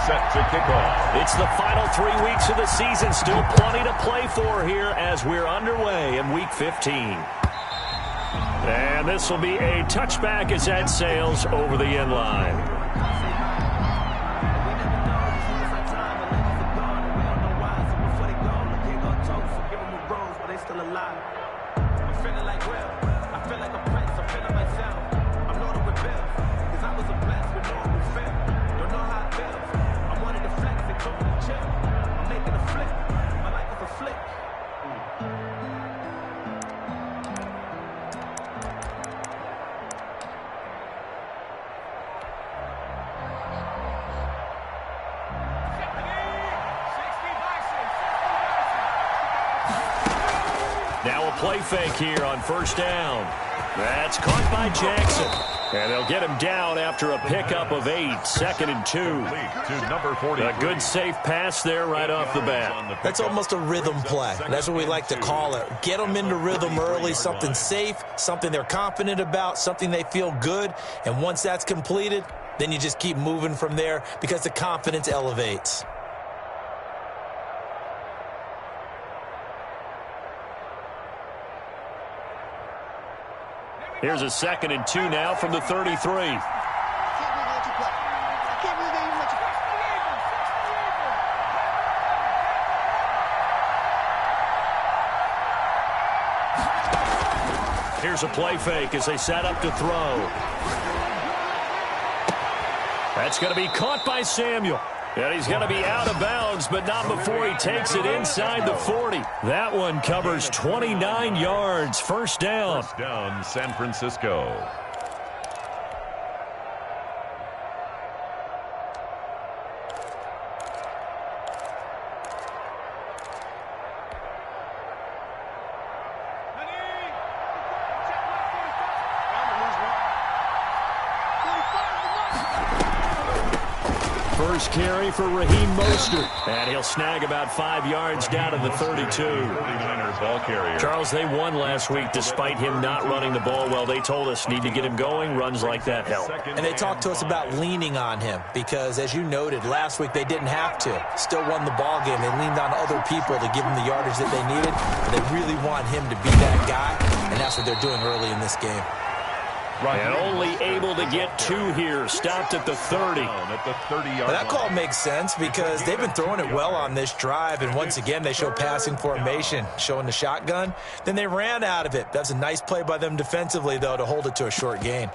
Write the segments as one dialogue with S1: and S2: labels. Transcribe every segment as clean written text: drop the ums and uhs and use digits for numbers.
S1: set to kick off.
S2: It's the final 3 weeks of the season. Still plenty to play for here as we're underway in Week 15. And this will be a touchback as that sails over the end line. Now a play fake here on first down. That's caught by Jackson. And they'll get him down after a pickup of 8, 2nd and 2. A good safe pass there right off the bat.
S3: That's almost a rhythm play. That's what we like to call it. Get them into rhythm early, something safe, something they're confident about, something they feel good. And once that's completed, then you just keep moving from there because the confidence elevates.
S2: Here's a 2nd and 2 now from the 33. Here's a play fake as they set up to throw. That's going to be caught by Samuel. And he's going to be out of bounds, but not before he takes it inside the 40. That one covers 29 yards. First down.
S1: First down, San Francisco.
S2: First carry for Raheem Mostert. And he'll snag about 5 yards down to the 32.
S1: 49ers ball carrier.
S2: Charles, they won last week despite him not running the ball well. They told us need to get him going. Runs like that help.
S3: And they talked to us about leaning on him because, as you noted, last week they didn't have to. Still won the ball game. They leaned on other people to give him the yardage that they needed. But they really want him to be that guy, and that's what they're doing early in this game.
S2: And only able to get 2 here. Stopped at the 30.
S1: At the 30-yard line.
S3: That call makes sense because they've been throwing it well on this drive, and once again they show passing formation, showing the shotgun. Then they ran out of it. That's a nice play by them defensively, though, to hold it to a short gain.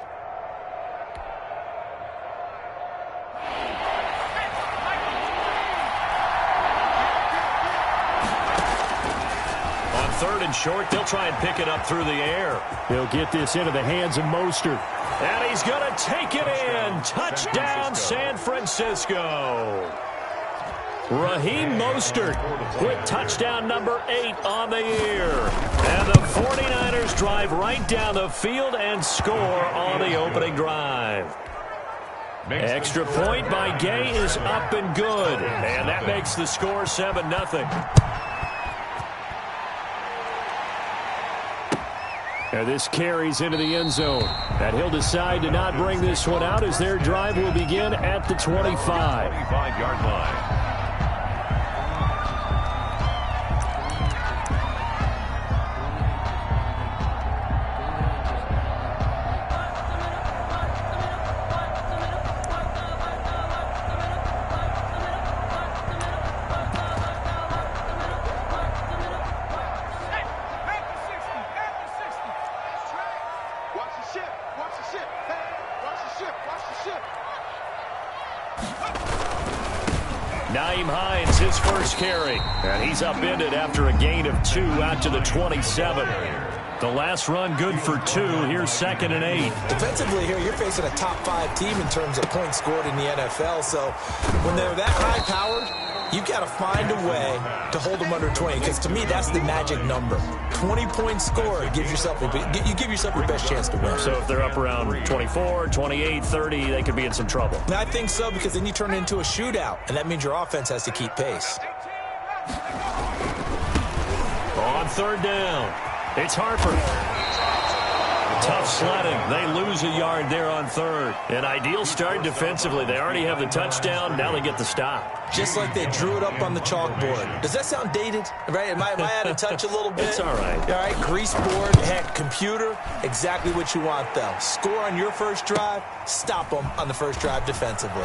S2: Third and short, they'll try and pick it up through the air. They'll get this into the hands of Mostert. And he's going to take it in. Touchdown, San Francisco. Raheem Mostert with touchdown number 8 on the year. And the 49ers drive right down the field and score on the opening drive. Extra point by Gay is up and good. And that makes the score 7-0. And this carries into the end zone. And he'll decide to not bring this one out as their drive will begin at the 25.
S1: 25-yard line.
S2: His first carry, and he's upended after a gain of 2 out to the 27. The last run good for 2. Here's 2nd and 8.
S3: Defensively here, you're facing a top 5 team in terms of points scored in the NFL. So when they're that high-powered, you've got to find a way to hold them under 20. Because to me, that's the magic number. 20 points scored gives yourself you give yourself your best chance to win.
S2: So if they're up around 24, 28, 30, they could be in some trouble.
S3: And I think so, because then you turn it into a shootout, and that means your offense has to keep pace.
S2: On third down, it's Harper. Tough sledding. They lose a yard there on third. An ideal start defensively. They already have the touchdown. Now they get the stop.
S3: Just like they drew it up on the chalkboard. Does that sound dated? Right? Am I out of touch a little bit?
S2: It's all right.
S3: All right, grease board, heck, computer, exactly what you want, though. Score on your first drive, stop them on the first drive defensively.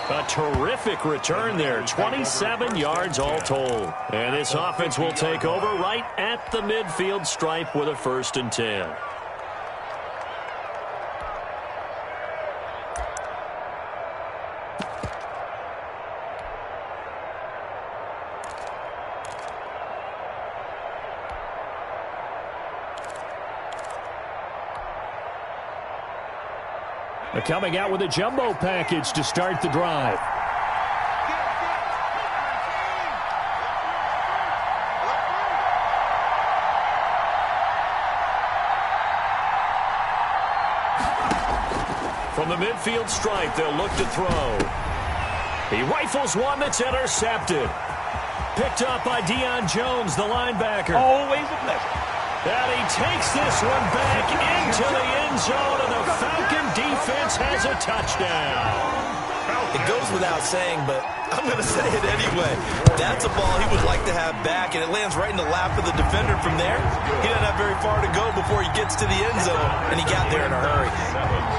S2: A terrific return there. 27 yards all told. And this offense will take over right at the midfield stripe with a 1st and 10. They're coming out with a jumbo package to start the drive. From the midfield stripe, they'll look to throw. He rifles one that's intercepted. Picked up by Deion Jones, the linebacker.
S4: Always a pleasure.
S2: And he takes this one back into the end zone, and the Falcon defense has a touchdown.
S3: It goes without saying, but I'm going to say it anyway. That's a ball he would like to have back, and it lands right in the lap of the defender from there. He doesn't have very far to go before he gets to the end zone, and he got there in a hurry.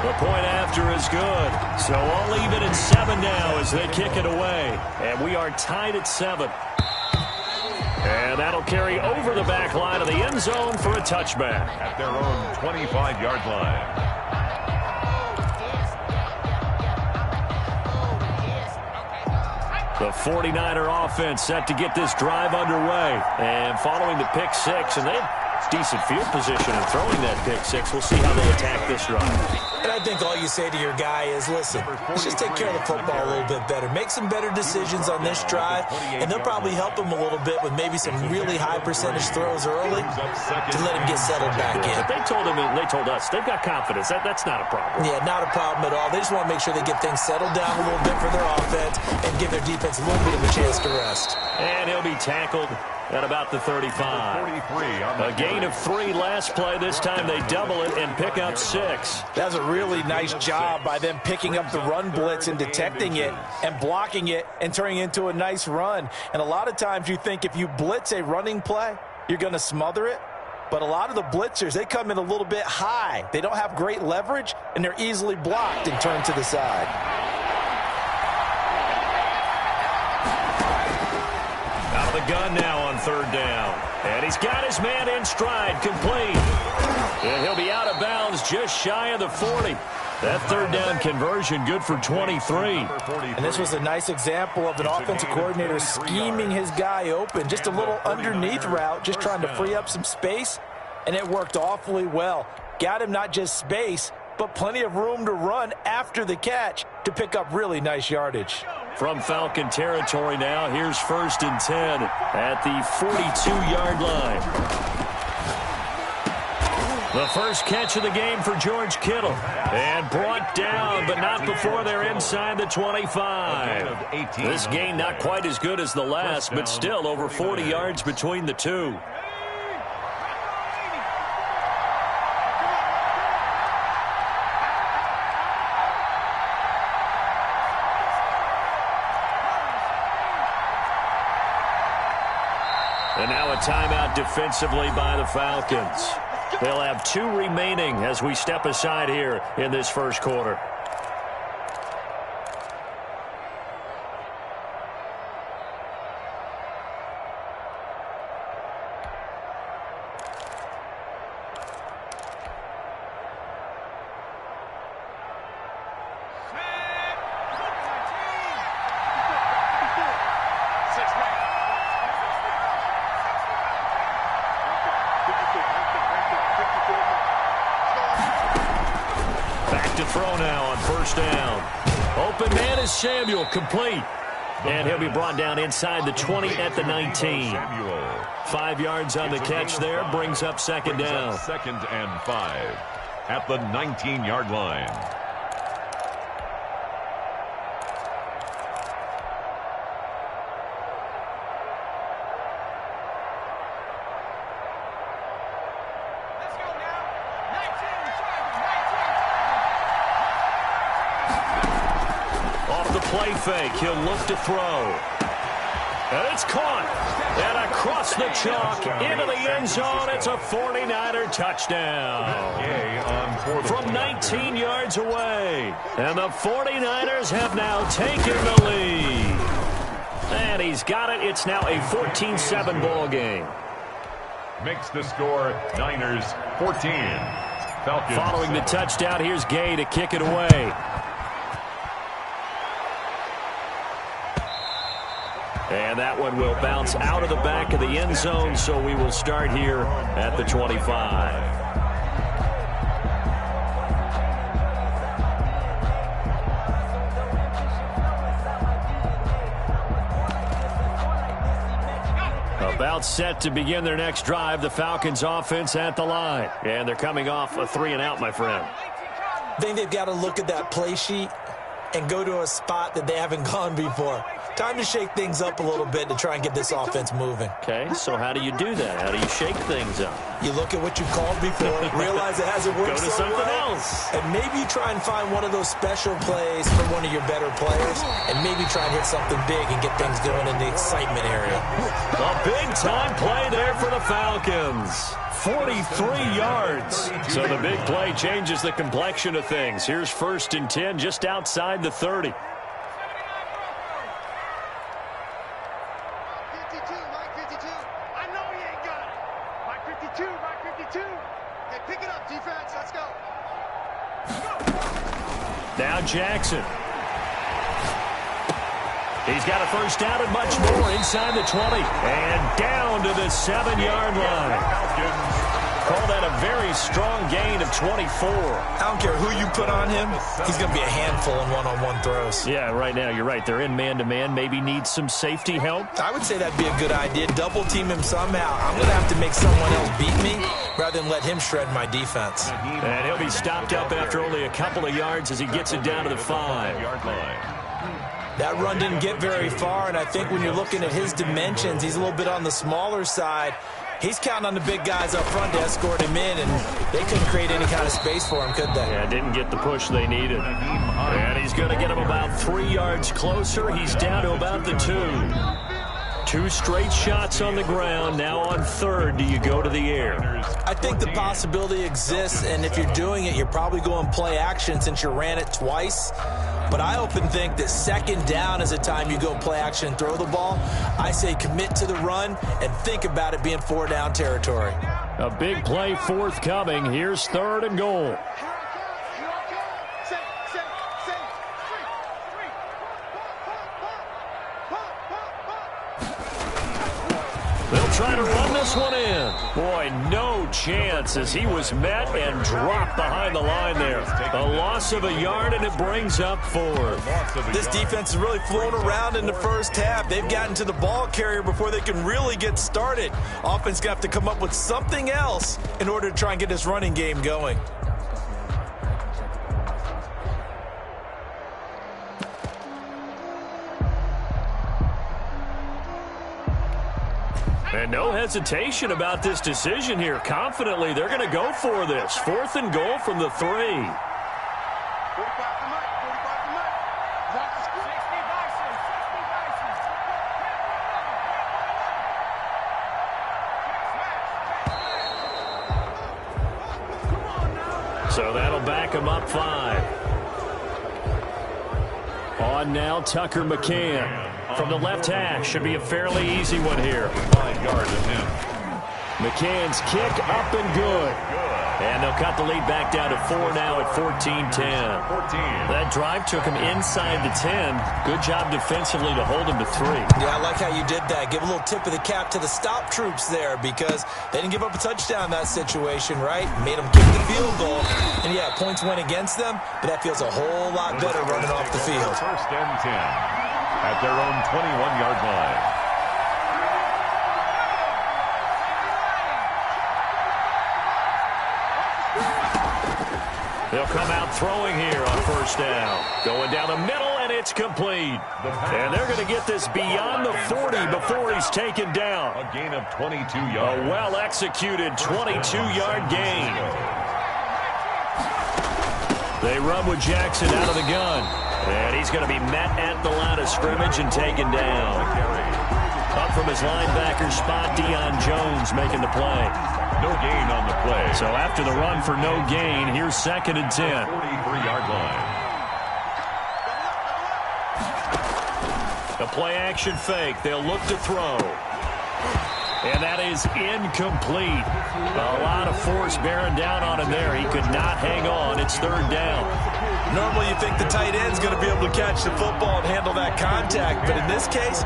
S2: The point after is good. So I'll leave it at 7 now as they kick it away. And we are tied at 7. And that'll carry over the back line of the end zone for a touchback.
S1: At their own 25-yard line.
S2: The 49er offense set to get this drive underway. And following the pick six, and they have decent field position in throwing that pick six. We'll see how they attack this drive.
S3: And I think all you say to your guy is, listen, let's just take care of the football a little bit better. Make some better decisions on this drive, and they'll probably help him a little bit with maybe some really high percentage throws early to let him get settled back in.
S2: But they told him, and they told us, they've got confidence. That's not a problem.
S3: Yeah, not a problem at all. They just want to make sure they get things settled down a little bit for their offense and give their defense a little bit of a chance to rest.
S2: And he'll be tackled at about the 35. A gain of 3 last play. This time they double it and pick up 6.
S5: That's a really nice job by them picking up the run blitz and detecting it and blocking it and turning it into a nice run. And a lot of times you think if you blitz a running play, you're going to smother it. But a lot of the blitzers, they come in a little bit high. They don't have great leverage, and they're easily blocked and turned to the side.
S2: Out of the gun now on 3rd down. And he's got his man in stride, complete. And he'll be out of bounds just shy of the 40. That 3rd down conversion good for 23.
S5: And this was a nice example of an offensive coordinator scheming his guy open. Just a little underneath route, just trying to free up some space. And it worked awfully well. Got him not just space, but plenty of room to run after the catch to pick up really nice yardage.
S2: From Falcon territory now, here's 1st and 10 at the 42-yard line. The first catch of the game for George Kittle. And brought down, but not before they're inside the 25. This gain not quite as good as the last, but still over 40 yards between the two. And now a timeout defensively by the Falcons. They'll have 2 remaining as we step aside here in this first quarter. Samuel complete. And he'll be brought down inside the 20 at the 19. 5 yards on the catch there. Brings up 2nd down.
S1: 2nd and 5 at the 19-yard line.
S2: play fake. He'll look to throw. And it's caught. And across the chalk into the end zone. It's a 49er touchdown. From 19 yards away. And the 49ers have now taken the lead. And he's got it. It's now a 14-7 ball game.
S1: Makes the score Niners 14. Falcons.
S2: Following the touchdown, here's Gay to kick it away. And that one will bounce out of the back of the end zone, so we will start here at the 25. About set to begin their next drive, the Falcons offense at the line. And they're coming off a 3-and-out, my friend.
S3: I think they've got to look at that play sheet and go to a spot that they haven't gone before. Time to shake things up a little bit to try and get this offense moving.
S2: Okay, so how do you do that? How do you shake things up?
S3: You look at what you called before, realize it hasn't worked
S2: Go to
S3: so
S2: something
S3: well,
S2: else.
S3: and maybe try and find one of those special plays for one of your better players, and maybe try and hit something big and get things going in the excitement area.
S2: A big-time play there for the Falcons. 43 yards. So the big play changes the complexion of things. Here's 1st and 10 just outside the 30. Now Jackson. He's got a first down and much more inside the 20. And down to the 7-yard line. Call that a very strong gain of 24.
S3: I don't care who you put on him. He's going to be a handful in one-on-one throws.
S2: Yeah, right now, you're right. They're in man-to-man. Maybe need some safety help.
S3: I would say that'd be a good idea. Double team him somehow. I'm going to have to make someone else beat me rather than let him shred my defense.
S2: And he'll be stopped up after only a couple of yards as he gets it down to the 5-yard line.
S3: That run didn't get very far, and I think when you're looking at his dimensions, he's a little bit on the smaller side. He's counting on the big guys up front to escort him in, and they couldn't create any kind of space for him, could they?
S2: Yeah, didn't get the push they needed. And he's going to get him about 3 yards closer. He's down to about the 2. 2 straight shots on the ground. Now on 3rd, do you go to the air?
S3: I think the possibility exists, and if you're doing it, you're probably going play action since you ran it twice. But I often think that 2nd down is a time you go play action and throw the ball. I say commit to the run and think about it being 4-down territory.
S2: A big play forthcoming. Here's 3rd and goal. They'll try to run this one in. Boy, no chance as he was met and dropped behind the line there. A loss of a yard, and it brings up 4th.
S3: This defense is really flown around in the first half. They've gotten to the ball carrier before they can really get started. Offense got to come up with something else in order to try and get this running game going.
S2: And no hesitation about this decision here. Confidently, they're going to go for this. 4th and goal from the 3. So that'll back him up 5. On now, Tucker McCann. From the left hash, should be a fairly easy one here.
S1: 5 yards of him.
S2: McCann's kick up and good. And they'll cut the lead back down to 4 now at 14-10. That drive took him inside the 10. Good job defensively to hold him to 3.
S3: Yeah, I like how you did that. Give a little tip of the cap to the stop troops there because they didn't give up a touchdown in that situation, right? Made them kick the field goal. And, yeah, points went against them, but that feels a whole lot better running off the field.
S1: 1st and 10 at their own 21-yard line.
S2: They'll come out throwing here on 1st down. Going down the middle, and it's complete. And they're going to get this beyond the 40 before he's taken down.
S1: A gain of 22 yards.
S2: A well-executed 22-yard gain. They run with Jackson out of the gun. And he's going to be met at the line of scrimmage and taken down. Up from his linebacker spot, Deion Jones making the play.
S1: No gain on the play.
S2: So after the run for no gain, here's 2nd and 10.
S1: 43-yard line.
S2: The play action fake. They'll look to throw. And that is incomplete. A lot of force bearing down on him there. He could not hang on. It's 3rd down.
S3: Normally you think the tight end's going to be able to catch the football and handle that contact, but in this case,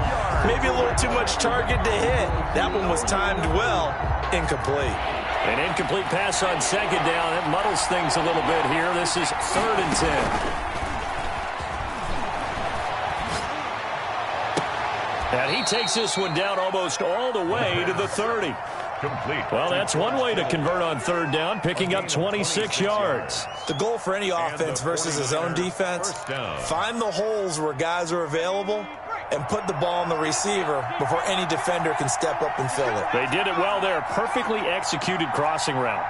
S3: maybe a little too much target to hit. That one was timed well. Incomplete.
S2: An incomplete pass on 2nd down. It muddles things a little bit here. This is 3rd and 10. And he takes this one down almost all the way to the 30.
S1: Complete.
S2: Well, that's one way to convert on 3rd down, picking up 26 yards.
S3: The goal for any offense versus his own defense, find the holes where guys are available and put the ball on the receiver before any defender can step up and fill it.
S2: They did it well there. Perfectly executed crossing route.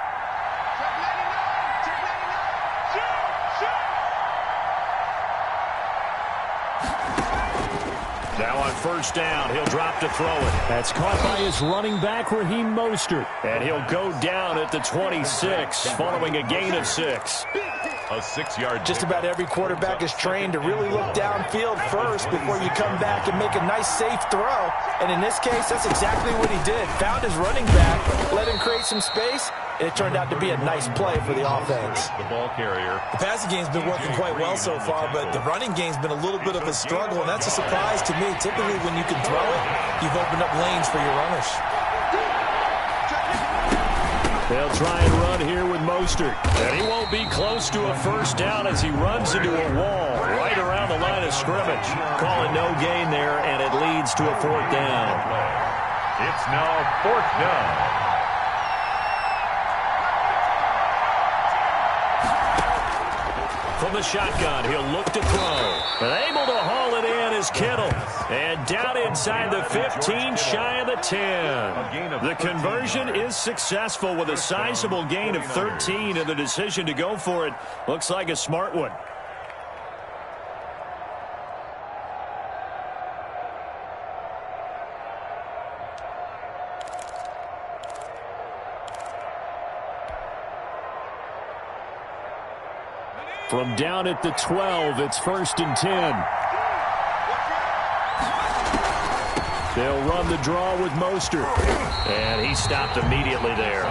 S2: Now on 1st down, he'll drop to throw it. That's caught by his running back, Raheem Mostert. And he'll go down at the 26, following a gain of 6.
S1: A 6-yard.
S3: Just about every quarterback is trained to really look downfield first before you come back and make a nice, safe throw. And in this case, that's exactly what he did. Found his running back, let him create some space, and it turned out to be a nice play for the offense.
S1: The ball carrier.
S3: The passing game's been working quite well so far, but the running game's been a little bit of a struggle, and that's a surprise to me. Typically, when you can throw it, you've opened up lanes for your runners.
S2: They'll try and run here with Mostert. And he won't be close to a 1st down as he runs into a wall right around the line of scrimmage. Call it no gain there, and it leads to a 4th down.
S1: It's now 4th down.
S2: From the shotgun, he'll look to throw. But able to haul it in is Kittle. And down inside the 15, shy of the 10. The conversion is successful with a sizable gain of 13, and the decision to go for it looks like a smart one. From down at the 12, it's 1st and 10. They'll run the draw with Mostert. And he stopped immediately there.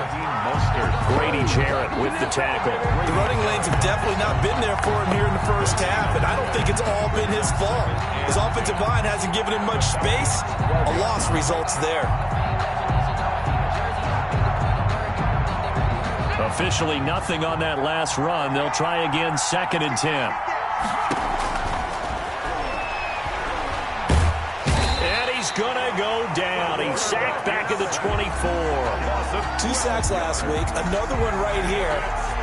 S2: Grady Jarrett with the tackle.
S3: The running lanes have definitely not been there for him here in the 1st half, and I don't think it's all been his fault. His offensive line hasn't given him much space. A loss results there.
S2: Officially nothing on that last run. They'll try again, 2nd and 10. And he's going to go down. He's sacked back at the 24.
S3: 2 sacks last week, another one right here.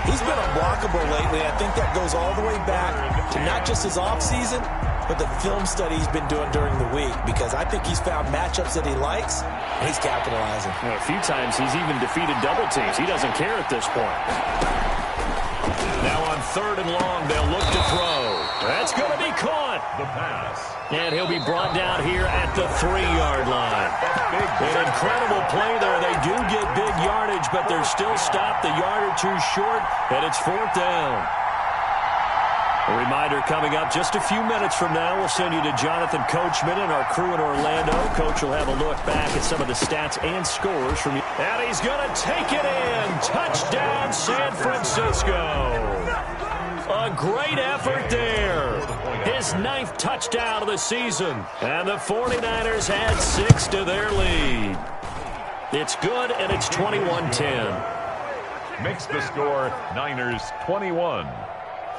S3: He's been unblockable lately. I think that goes all the way back to not just his offseason, but the film study he's been doing during the week, because I think he's found matchups that he likes, and he's capitalizing.
S2: A few times he's even defeated double teams. He doesn't care at this point. Now on 3rd and long, they'll look to throw. That's going to be caught.
S1: The pass.
S2: And he'll be brought down here at the 3-yard line. An incredible play there. They do get big yardage, but they're still stopped a yard or two short, and it's 4th down. A reminder coming up just a few minutes from now, we'll send you to Jonathan Coachman and our crew in Orlando. Coach will have a look back at some of the stats and scores from you. And he's going to take it in. Touchdown, San Francisco. A great effort there. His 9th touchdown of the season. And the 49ers had 6 to their lead. It's good, and it's 21-10.
S1: Makes the score Niners 21.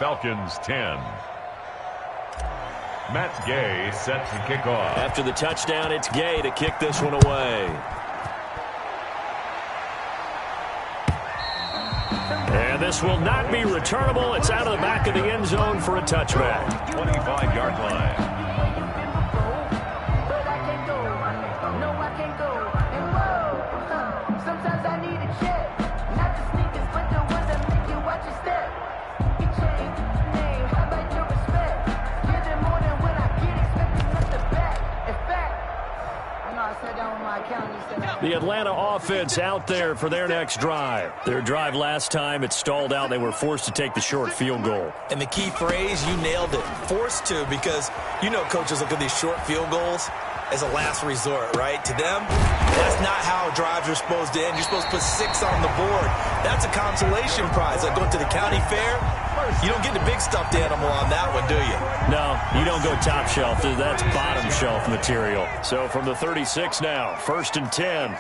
S1: Falcons 10. Matt Gay set to kick off.
S2: After the touchdown, it's Gay to kick this one away. And this will not be returnable. It's out of the back of the end zone for a touchback.
S1: 25-yard line.
S4: Sometimes I need a check, not the sneakers, but the ones that make you watch your step. You change.
S2: The Atlanta offense out there for their next drive. Their drive last time, it stalled out. They were forced to take the short field goal.
S3: And the key phrase, you nailed it, forced to, because you know coaches look at these short field goals as a last resort, right? To them, that's not how drives are supposed to end. You're supposed to put 6 on the board. That's a consolation prize. Like going to the county fair, you don't get the big stuffed animal on that one, do you?
S2: No, you don't go top shelf. That's bottom shelf material. So from the 36 now, 1st and 10.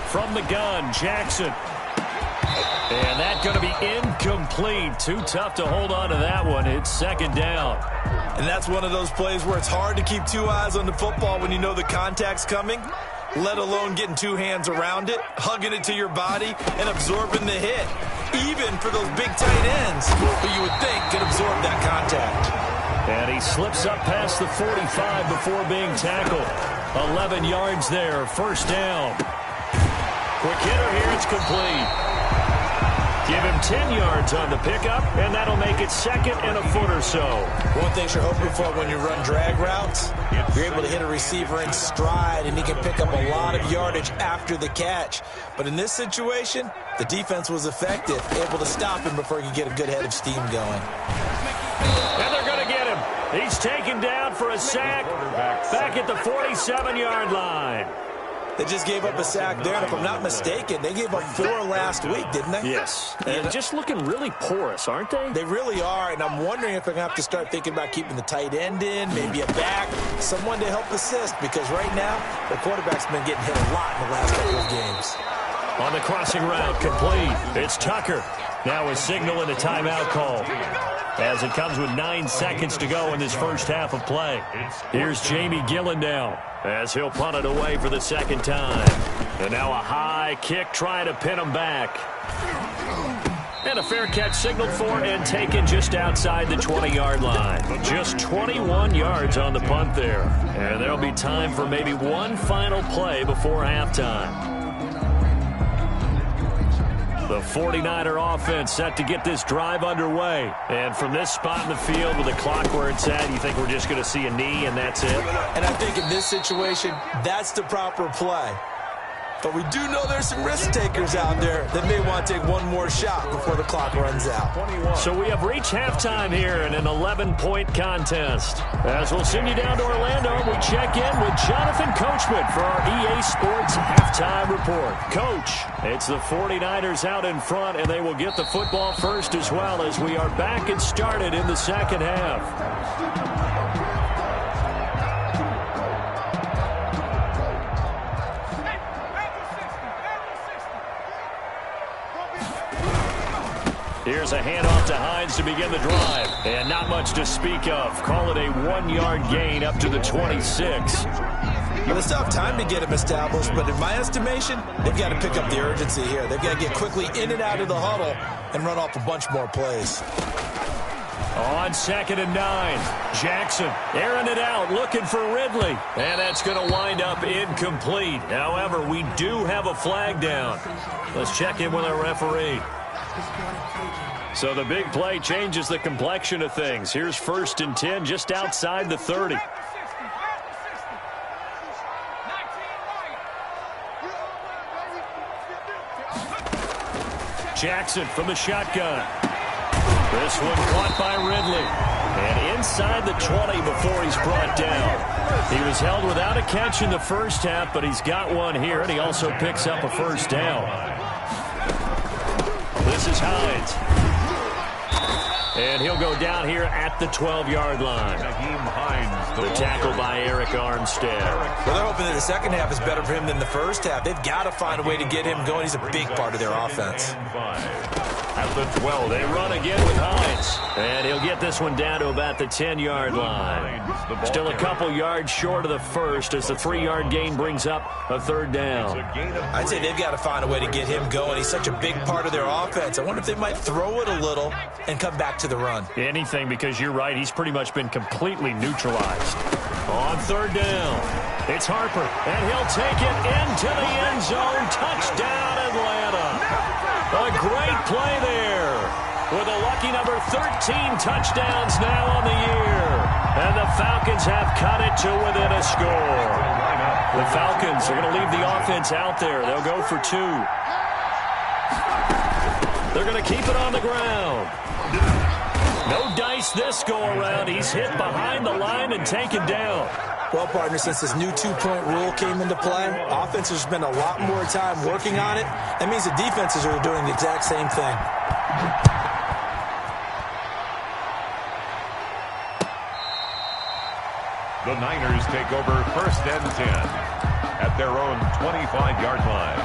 S2: From the gun, Jackson. And that's going to be incomplete. Too tough to hold on to that one. It's 2nd down.
S3: And that's one of those plays where it's hard to keep 2 eyes on the football when you know the contact's coming, let alone getting 2 hands around it, hugging it to your body, and absorbing the hit. Even for those big tight ends, who you would think could absorb that contact.
S2: And he slips up past the 45 before being tackled. 11 yards there, 1st down. Quick hitter here, it's complete. Give him 10 yards on the pickup, and that'll make it 2nd and a foot or so.
S3: One thing you're hoping for when you run drag routes, you're able to hit a receiver in stride, and he can pick up a lot of yardage after the catch. But in this situation, the defense was effective, able to stop him before he could get a good head of steam going.
S2: And they're going to get him. He's taken down for a sack back at the 47-yard line.
S3: They just gave up a sack there, and if I'm not mistaken, they gave up 4 last week, didn't they?
S2: Yes. And just looking really porous, aren't they?
S3: They really are, and I'm wondering if they're going to have to start thinking about keeping the tight end in, maybe a back, someone to help assist, because right now, the quarterback's been getting hit a lot in the last couple of games.
S2: On the crossing route, complete. It's Tucker. Now a signal and a timeout call, as it comes with 9 seconds to go in this first half of play. Here's Jamie Gillen now, as he'll punt it away for the 2nd time. And now a high kick trying to pin him back. And a fair catch signaled for and taken just outside the 20-yard line. Just 21 yards on the punt there. And there'll be time for maybe one final play before halftime. The 49er offense set to get this drive underway. And from this spot in the field with the clock where it's at, you think we're just going to see a knee and that's it?
S3: And I think in this situation, that's the proper play. But we do know there's some risk takers out there that may want to take one more shot before the clock runs out.
S2: So we have reached halftime here in an 11-point contest. As we'll send you down to Orlando, we check in with Jonathan Coachman for our EA Sports Halftime Report. Coach, it's the 49ers out in front, and they will get the football first as well as we are back and started in the 2nd half. Here's a handoff to Hines to begin the drive. And not much to speak of. Call it a 1-yard gain up to the 26.
S3: Well, it's tough time to get him established, but in my estimation, they've got to pick up the urgency here. They've got to get quickly in and out of the huddle and run off a bunch more plays.
S2: On 2nd and 9, Jackson airing it out, looking for Ridley. And that's going to wind up incomplete. However, we do have a flag down. Let's check in with our referee. So the big play changes the complexion of things. Here's 1st and 10 just outside the 30. Jackson from the shotgun. This one caught by Ridley. And inside the 20 before he's brought down. He was held without a catch in the first half, but he's got one here, and he also picks up a 1st down. This is Hines. And he'll go down here at the 12-yard line. The tackle by Eric Armstead.
S3: Well, they're hoping that the 2nd half is better for him than the first half. They've got to find a way to get him going. He's a big part of their offense.
S2: At the 12, they run again with Hines. And he'll get this one down to about the 10-yard line. Still a couple yards short of the first as the 3-yard gain brings up a 3rd down.
S3: I'd say they've got to find a way to get him going. He's such a big part of their offense. I wonder if they might throw it a little and come back to the run.
S2: Anything, because you're right, he's pretty much been completely neutralized. On 3rd down, it's Harper, and he'll take it into the end zone. Touchdown, Atlanta. A great play there. With a lucky number 13 touchdowns now on the year. And the Falcons have cut it to within a score. The Falcons are going to leave the offense out there. They'll go for 2. They're going to keep it on the ground. No dice this go-around. He's hit behind the line and taken down.
S3: Well, partner, since this new 2-point rule came into play, offenses spend a lot more time working on it. That means the defenses are doing the exact same thing.
S1: The Niners take over 1st and 10 at their own 25-yard line.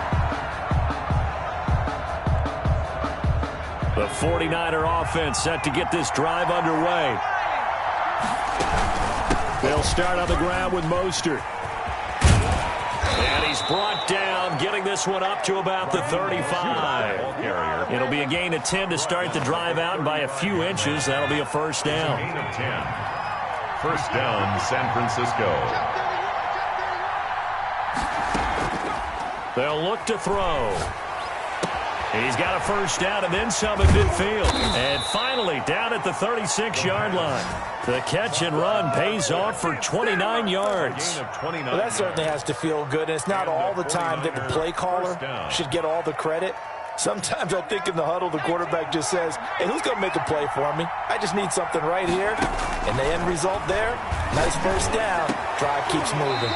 S2: The 49er offense set to get this drive underway. They'll start on the ground with Mostert. And he's brought down, getting this one up to about the 35. It'll be a gain of 10 to start the drive out, and by a few inches, that'll be a first down.
S1: Gain of 10. First down, San Francisco.
S2: They'll look to throw. He's got a first down and then some in midfield. And finally, down at the 36-yard line. The catch and run pays off for 29 yards.
S5: Well, that certainly has to feel good. And it's not all the time that the play caller should get all the credit. Sometimes I think in the huddle, the quarterback just says, hey, who's going to make a play for me? I just need something right here. And the end result there, nice first down. Drive keeps moving.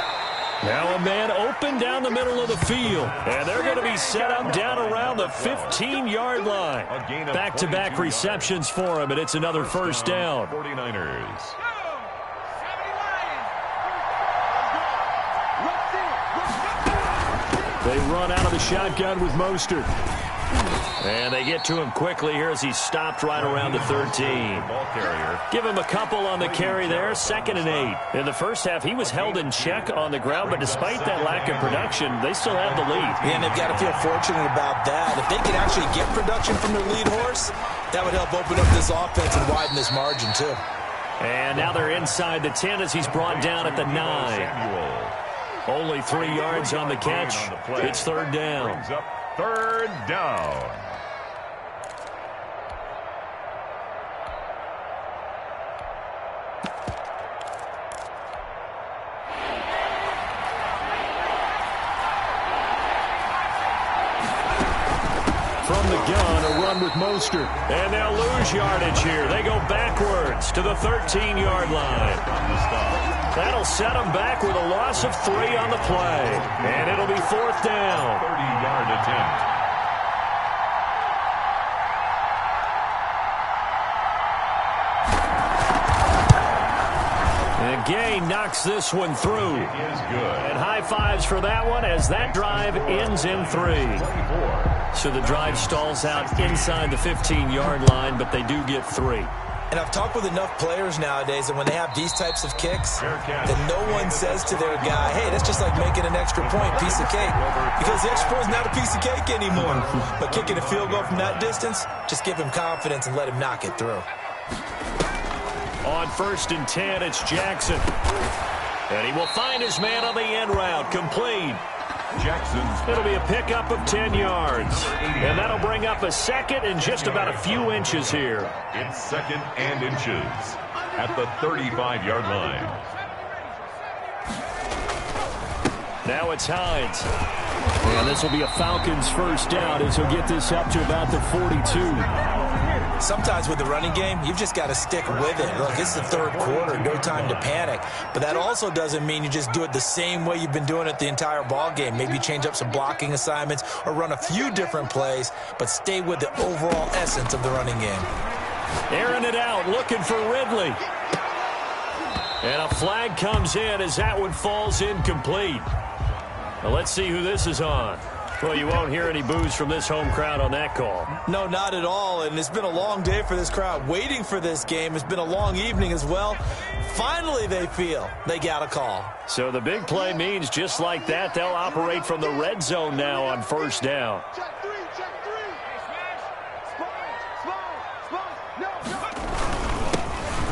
S2: Now a man open down the middle of the field. And they're going to be set up down around the 15-yard line. Back-to-back receptions for him, and it's another first down.
S1: 49ers.
S2: They run out of the shotgun with Mostert. And they get to him quickly here as he's stopped right around the 13.
S1: Ball carrier.
S2: Give him a couple on the carry there, 2nd and 8. In the first half, he was held in check on the ground, but despite that lack of production, they still have the lead.
S3: And they've got to feel fortunate about that. If they could actually get production from their lead horse, that would help open up this offense and widen this margin, too.
S2: And now they're inside the 10 as he's brought down at the 9. Only 3 yards on the catch. It's 3rd down.
S1: Brings up 3rd down.
S2: From the gun, a run with Mostert. And they'll lose yardage here. They go backwards to the 13-yard line. That'll set them back with a loss of 3 on the play. And it'll be 4th down.
S1: 30-yard attempt.
S2: And Gay knocks this one through.
S1: It is good.
S2: And high fives for that one as that drive ends in 3.
S1: 24.
S2: So the drive stalls out inside the 15-yard line, but they do get 3.
S3: And I've talked with enough players nowadays that when they have these types of kicks, that no one says to their guy, hey, that's just like making an extra point, piece of cake. Because the extra point is not a piece of cake anymore. But kicking a field goal from that distance, just give him confidence and let him knock it through.
S2: On 1st and 10, it's Jackson. And he will find his man on the end route, complete.
S1: Jackson's.
S2: It'll be a pickup of 10 yards. And that'll bring up a 2nd and just about a few inches here.
S1: It's 2nd and inches at the 35-yard line.
S2: Now it's Hines. And this will be a Falcons first down as he'll get this up to about the 42.
S3: Sometimes with the running game, you've just got to stick with it. Look, it's the 3rd quarter, no time to panic. But that also doesn't mean you just do it the same way you've been doing it the entire ball game. Maybe change up some blocking assignments or run a few different plays, but stay with the overall essence of the running game.
S2: Airing it out, looking for Ridley. And a flag comes in as that one falls incomplete. Now let's see who this is on. Well, you won't hear any boos from this home crowd on that call.
S3: No, not at all. And it's been a long day for this crowd waiting for this game. It's been a long evening as well. Finally, they feel they got a call.
S2: So the big play means just like that, they'll operate from the red zone now on 1st down.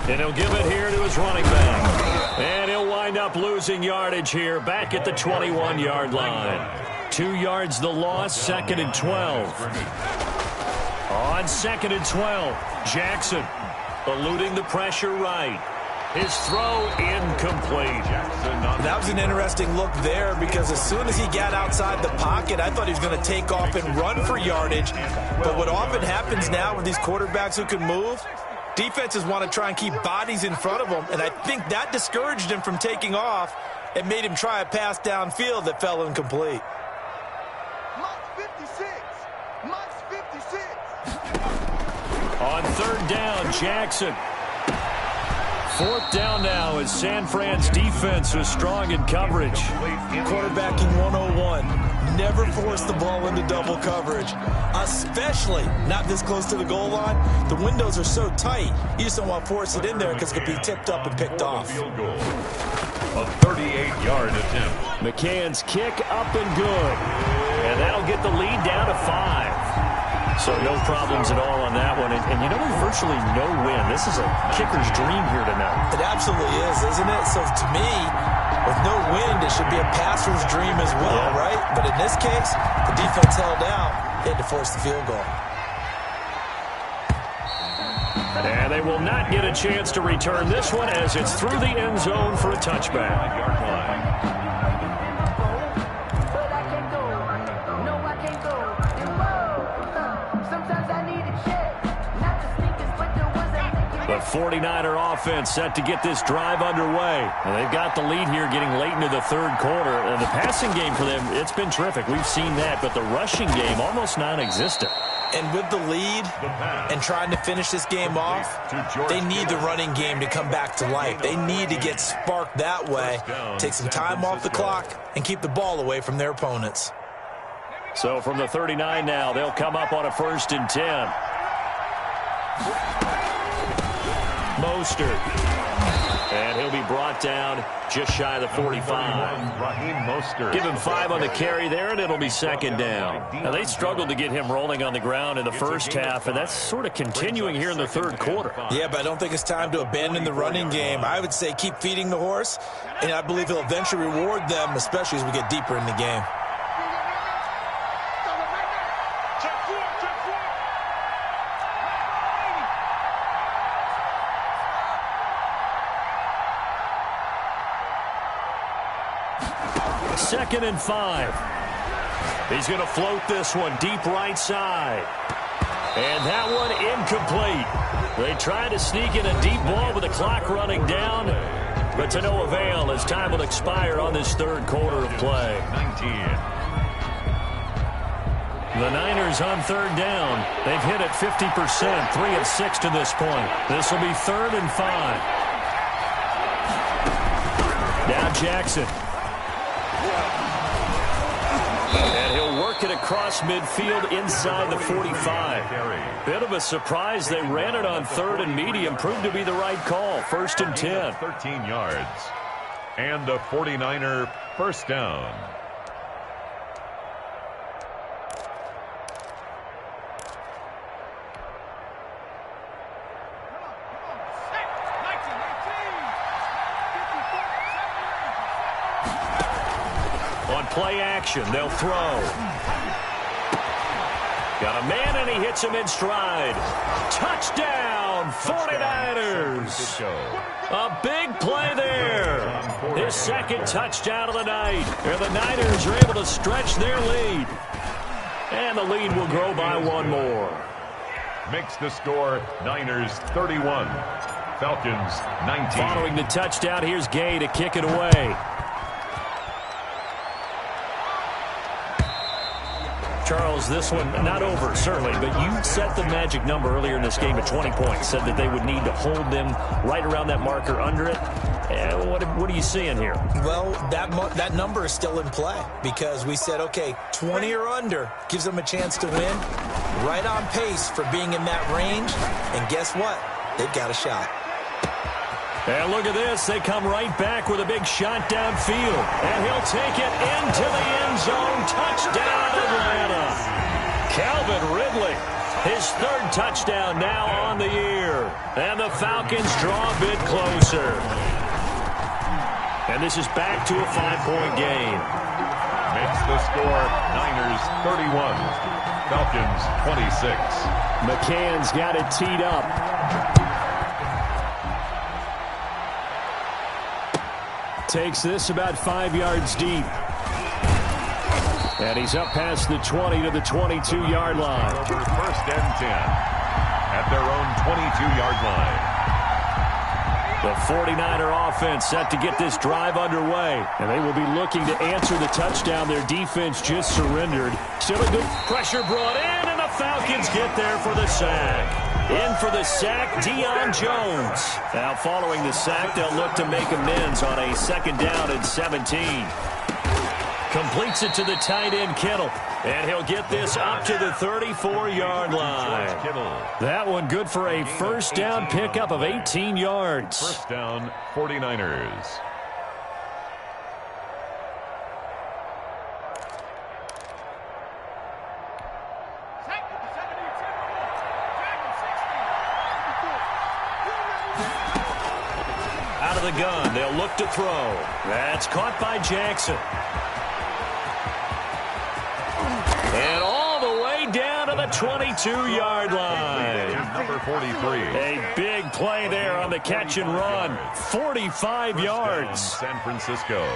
S2: And he'll give it here to his running back. And he'll wind up losing yardage here back at the 21-yard line. 2 yards the loss, 2nd and 12. On 2nd and 12, Jackson eluding the pressure right. His throw incomplete.
S3: That was an interesting look there because as soon as he got outside the pocket, I thought he was going to take off and run for yardage. But what often happens now with these quarterbacks who can move, defenses want to try and keep bodies in front of them, and I think that discouraged him from taking off and made him try a pass downfield that fell incomplete.
S2: On 3rd down, Jackson. 4th down now as San Fran's defense was strong in coverage.
S3: Quarterbacking 101. Never force the ball into double coverage, especially not this close to the goal line. The windows are so tight, you just don't want to force it in there because it could be tipped up and picked off.
S1: A 38-yard attempt.
S2: McCann's kick up and good. And that'll get the lead down to 5. So no problems at all on that one. And you know, there's virtually no win. This is a kicker's dream here tonight.
S3: It absolutely is, isn't it? So to me, with no wind, it should be a passer's dream as well, right? But in this case, the defense held out. They had to force the field goal.
S2: And they will not get a chance to return this one as it's through the end zone for a touchback. The 49er offense set to get this drive underway. And they've got the lead here getting late into the 3rd quarter. And the passing game for them, it's been terrific. We've seen that. But the rushing game, almost non-existent.
S3: And with the lead and trying to finish this game off, they need the running game to come back to life. They need to get sparked that way, take some time off the clock, and keep the ball away from their opponents.
S2: So from the 39 now, they'll come up on a 1st and 10. Mostert. And he'll be brought down just shy of the 45. Give him 5 on the carry there, and it'll be 2nd down. Now, they struggled to get him rolling on the ground in the first half, and that's sort of continuing here in the 3rd quarter.
S3: Yeah, but I don't think it's time to abandon the running game. I would say keep feeding the horse, and I believe he'll eventually reward them, especially as we get deeper in the game.
S2: Second and 5. He's going to float this one deep right side. And that one incomplete. They tried to sneak in a deep ball with the clock running down, but to no avail as time will expire on this 3rd quarter of play.
S1: 19.
S2: The Niners on 3rd down. They've hit it 50%, 3 of 6 to this point. This will be 3rd and 5. Now Jackson. And he'll work it across midfield inside the 45. Bit of a surprise. They ran it on 3rd and medium. Proved to be the right call. 1st and 10.
S1: 13 yards. And a 49er 1st down.
S2: Play action. They'll throw. Got a man, and he hits him in stride. Touchdown, 49ers. A big play there. His 2nd touchdown of the night. And the Niners are able to stretch their lead. And the lead will grow by 1 more.
S1: Makes the score Niners 31. Falcons 19.
S2: Following the touchdown, here's Gay to kick it away. Charles, this one not over, certainly, but you set the magic number earlier in this game at 20 points, said that they would need to hold them right around that marker under it. What are you seeing here?
S3: Well, that number is still in play because we said, okay, 20 or under gives them a chance to win. Right on pace for being in that range, and guess what? They've got a shot.
S2: And look at this. They come right back with a big shot downfield. And he'll take it into the end zone. Touchdown, Atlanta. Calvin Ridley, his 3rd touchdown now on the year. And the Falcons draw a bit closer. And this is back to a 5-point game.
S1: Makes the score Niners 31. Falcons 26.
S2: McCann's got it teed up. Takes this about 5 yards deep. And he's up past the 20 to the 22-yard line.
S1: Over first and 10 at their own 22-yard line.
S2: The 49er offense set to get this drive underway. And they will be looking to answer the touchdown their defense just surrendered. Still a good pressure brought in, and the Falcons get there for the sack. In for the sack, Deion Jones. Now following the sack, they'll look to make amends on a 2nd down and 17. Completes it to the tight end, Kittle. And he'll get this up to the 34-yard line. That one good for a first down pickup of 18 yards.
S1: First down, 49ers.
S2: Out of the gun, they'll look to throw. That's caught by Jackson. And all the way down to the 22-yard line.
S1: Number 43.
S2: A big play there on the catch and run. 45 yards.
S1: San Francisco.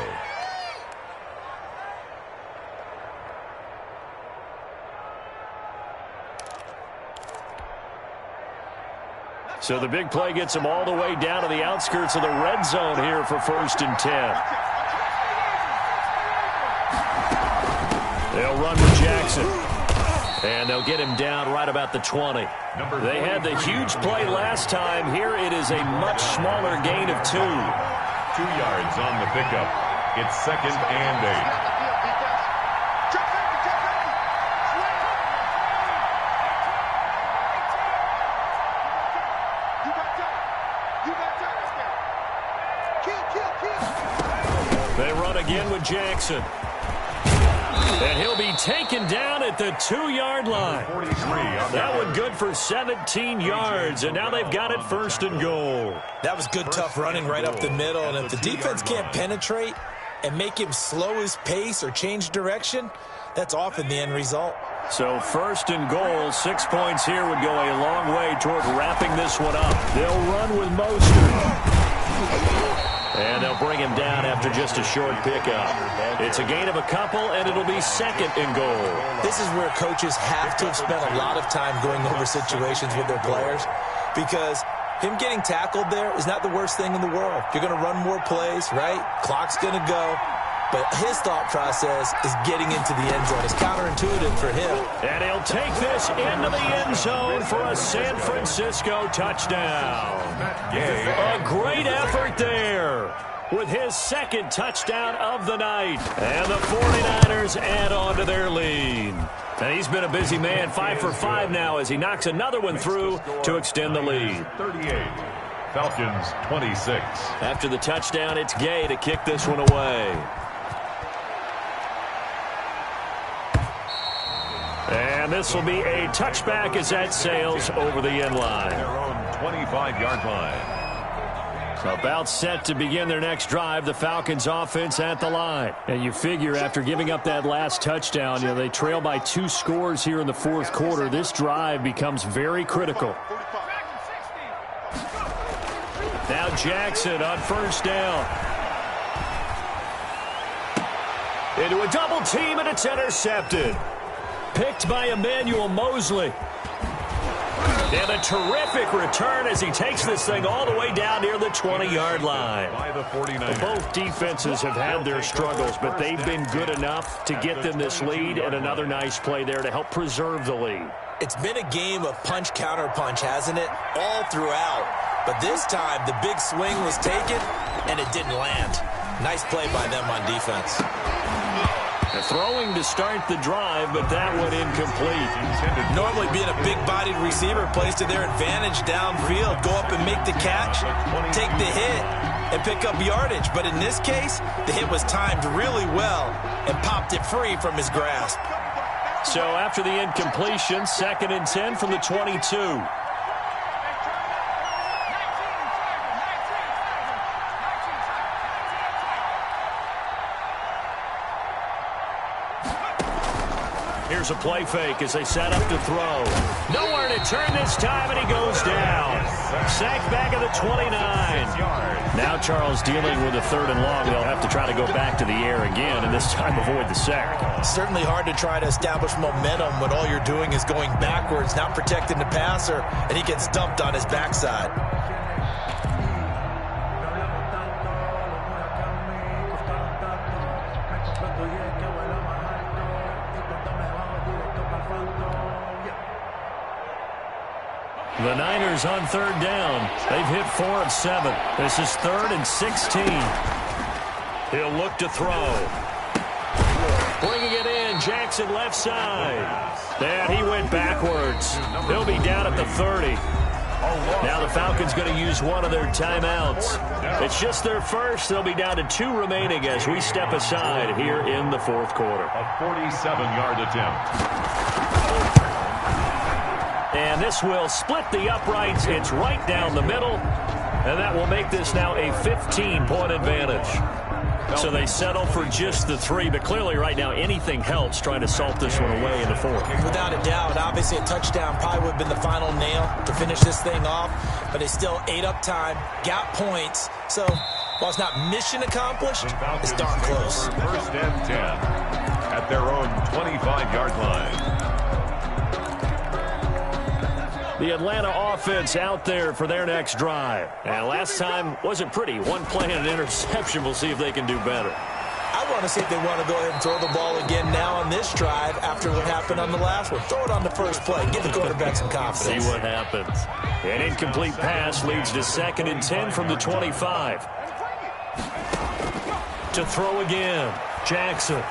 S2: So the big play gets them all the way down to the outskirts of the red zone here for 1st and 10. They'll run with Jackson. And they'll get him down right about the 20. They had the huge play last time. Here it is a much smaller gain of 2.
S1: 2 yards on the pickup. It's 2nd and 8.
S2: They run again with Jackson. And he'll be taken down at the 2-yard line. That one good for 17 yards, and now they've got it 1st and goal.
S3: That was good, tough running right up the middle, and if the defense can't penetrate and make him slow his pace or change direction, that's often the end result.
S2: So 1st and goal, 6 points here would go a long way toward wrapping this one up. They'll run with Mostert. And they'll bring him down after just a short pickup. It's a gain of a couple, and it'll be 2nd and goal.
S3: This is where coaches have to have spent a lot of time going over situations with their players, because him getting tackled there is not the worst thing in the world. You're going to run more plays, right? Clock's going to go. But his thought process is getting into the end zone. It's counterintuitive for him.
S2: And he'll take this into the end zone for a San Francisco touchdown. A great effort there with his 2nd touchdown of the night. And the 49ers add on to their lead. And he's been a busy man, 5 for 5 now as he knocks another one through to extend the lead.
S1: 38. Falcons 26.
S2: After the touchdown, it's Gay to kick this one away. And this will be a touchback as that sails over the end line.
S1: Their own 25-yard line.
S2: About set to begin their next drive, the Falcons offense at the line. And you figure after giving up that last touchdown, they trail by 2 scores here in the 4th quarter. This drive becomes very critical. Now Jackson on 1st down. Into a double team, and it's intercepted. Picked by Emmanuel Mosley. And a terrific return as he takes this thing all the way down near the 20-yard line.
S1: By the 49ers.
S2: Both defenses have had their struggles, but they've been good enough to get them this lead, and another nice play there to help preserve the lead.
S3: It's been a game of punch-counter-punch, hasn't it? All throughout. But this time, the big swing was taken, and it didn't land. Nice play by them on defense.
S2: Throwing to start the drive, but that one incomplete.
S3: Normally being a big-bodied receiver plays to their advantage downfield. Go up and make the catch, take the hit, and pick up yardage. But in this case, the hit was timed really well and popped it free from his grasp.
S2: So after the incompletion, 2nd and 10 from the 22. Here's a play fake as they set up to throw. Nowhere to turn this time, and he goes down. Sacked back at the 29. Now Charles dealing with a 3rd and long. They'll have to try to go back to the air again, and this time avoid the sack.
S3: Certainly hard to try to establish momentum when all you're doing is going backwards, not protecting the passer, and he gets dumped on his backside.
S2: The Niners on 3rd down. They've hit 4 of 7. This is 3rd and 16. He'll look to throw. Bringing it in, Jackson left side. And he went backwards. He'll be down at the 30. Now the Falcons going to use one of their timeouts. It's just their first. They'll be down to 2 remaining as we step aside here in the 4th quarter.
S1: A 47-yard attempt.
S2: And this will split the uprights. It's right down the middle. And that will make this now a 15-point advantage. So they settle for just the 3. But clearly right now anything helps trying to salt this one away in the 4th.
S3: Without a doubt. Obviously a touchdown probably would have been the final nail to finish this thing off. But they still ate up time, got points. So while it's not mission accomplished, it's darn close.
S1: 1st and 10 at their own 25-yard line.
S2: The Atlanta offense out there for their next drive. And last time wasn't pretty. One play and an interception. We'll see if they can do better.
S3: I want to see if they want to go ahead and throw the ball again now on this drive after what happened on the last one. Throw it on the first play. Give the quarterback some confidence.
S2: See what happens. An incomplete pass leads to 2nd and 10 from the 25. To throw again. Jackson.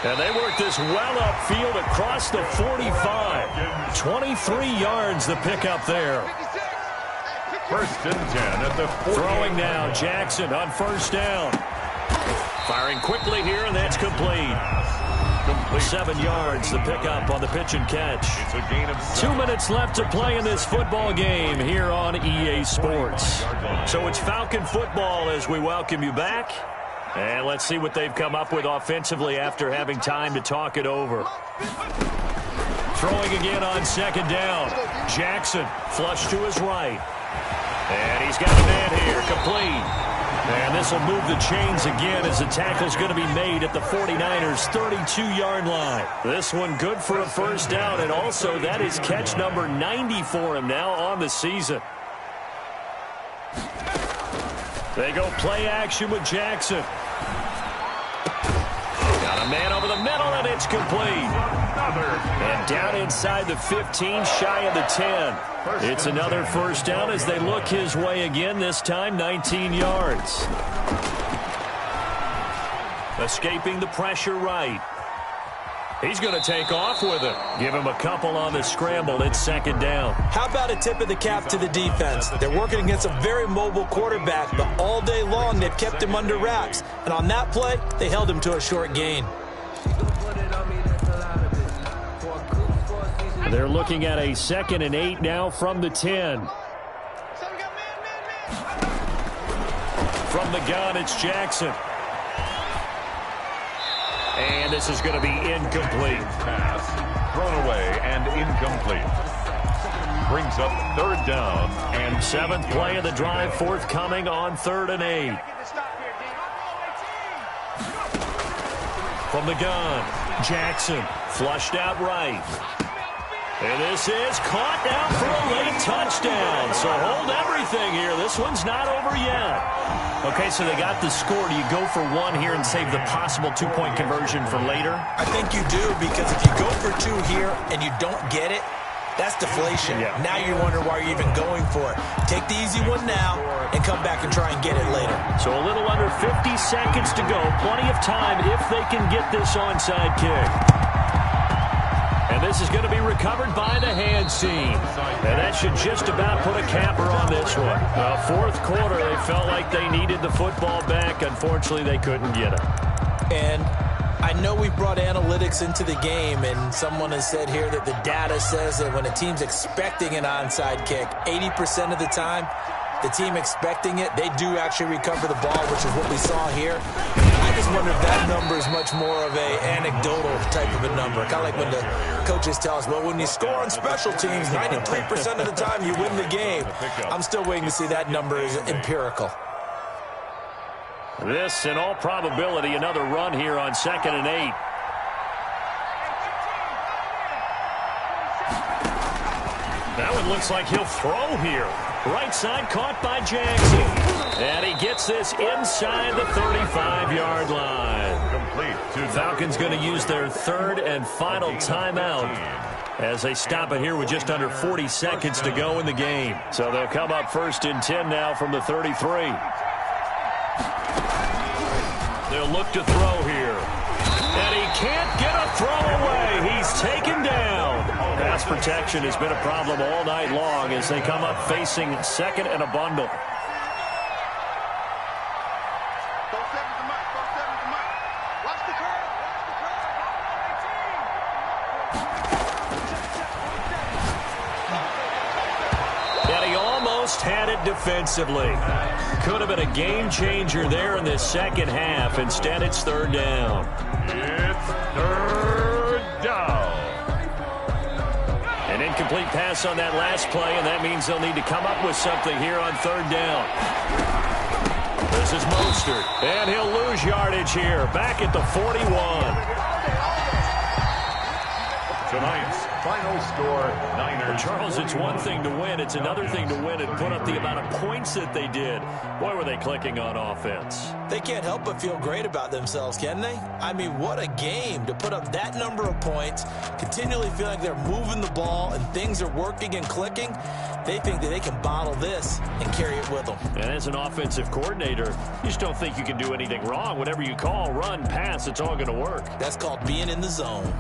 S2: And they work this well upfield across the 45. 23 yards the pickup there.
S1: 1st and 10 at the 40.
S2: Throwing now, Jackson on 1st down. Firing quickly here, and that's complete. 7 yards the pickup on the pitch and catch.
S1: It's a gain of
S2: 2 minutes left to play in this football game here on EA Sports. So it's Falcon football as we welcome you back. And let's see what they've come up with offensively after having time to talk it over. Throwing again on 2nd down. Jackson flush to his right. And he's got a man here, complete. And this will move the chains again as the tackle's going to be made at the 49ers' 32-yard line. This one good for a 1st down, and also that is catch number 90 for him now on the season. They go play action with Jackson. Got a man over the middle, and it's complete. And down inside the 15, shy of the 10. It's another 1st down as they look his way again, this time 19 yards. Escaping the pressure right. He's going to take off with it. Give him a couple on the scramble. It's 2nd down.
S3: How about a tip of the cap to the defense? They're working against a very mobile quarterback, but all day long they've kept him under wraps. And on that play, they held him to a short gain.
S2: They're looking at a 2nd and 8 now from the 10. From the gun, it's Jackson. And this is going to be incomplete.
S1: Pass thrown away and incomplete. Brings up 3rd down and
S2: 7th play of the drive forthcoming on 3rd and 8. From the gun, Jackson flushed out right. And this is caught down for a late touchdown. So hold everything here. This one's not over yet. Okay, so they got the score. Do you go for 1 here and save the possible 2-point conversion for later?
S3: I think you do, because if you go for 2 here and you don't get it, that's deflation.
S2: Yeah.
S3: Now you wonder why you're even going for it. Take the easy one now and come back and try and get it later.
S2: So a little under 50 seconds to go. Plenty of time if they can get this onside kick. And this is going to be recovered by the hands team. And that should just about put a capper on this one. Well, 4th quarter, they felt like they needed the football back. Unfortunately, they couldn't get it.
S3: And I know we brought analytics into the game, and someone has said here that the data says that when a team's expecting an onside kick, 80% of the time, the team expecting it, they do actually recover the ball, which is what we saw here. I just wonder if that number is much more of a anecdotal type of a number. Kind of like when the coaches tell us, well, when you score on special teams, 93% of the time you win the game. I'm still waiting to see that number is empirical.
S2: This, in all probability, another run here on 2nd and 8. That one looks like he'll throw here. Right side caught by Jackson. And he gets this inside the 35-yard line. Falcons going to use their 3rd and final timeout as they stop it here with just under 40 seconds to go in the game. So they'll come up 1st and 10 now from the 33. They'll look to throw here. And he can't get a throw away. He's taken down. Pass protection has been a problem all night long as they come up facing 2nd and a bundle. And he almost had it defensively. Could have been a game changer there in this 2nd half. Instead, it's 3rd down.
S1: It's 3rd down.
S2: An incomplete pass on that last play, and that means they'll need to come up with something here on 3rd down. This is Mostert, and he'll lose yardage here. Back at the 41.
S1: Tonight's final score, Niners.
S2: Charles, it's one thing to win. It's another thing to win and put up the amount of points that they did. Boy, were they clicking on offense.
S3: They can't help but feel great about themselves, can they? I mean, what a game to put up that number of points, continually feel like they're moving the ball and things are working and clicking. They think that they can bottle this and carry it with them.
S2: And as an offensive coordinator, you just don't think you can do anything wrong. Whatever you call, run, pass, it's all going to work.
S3: That's called being in the zone.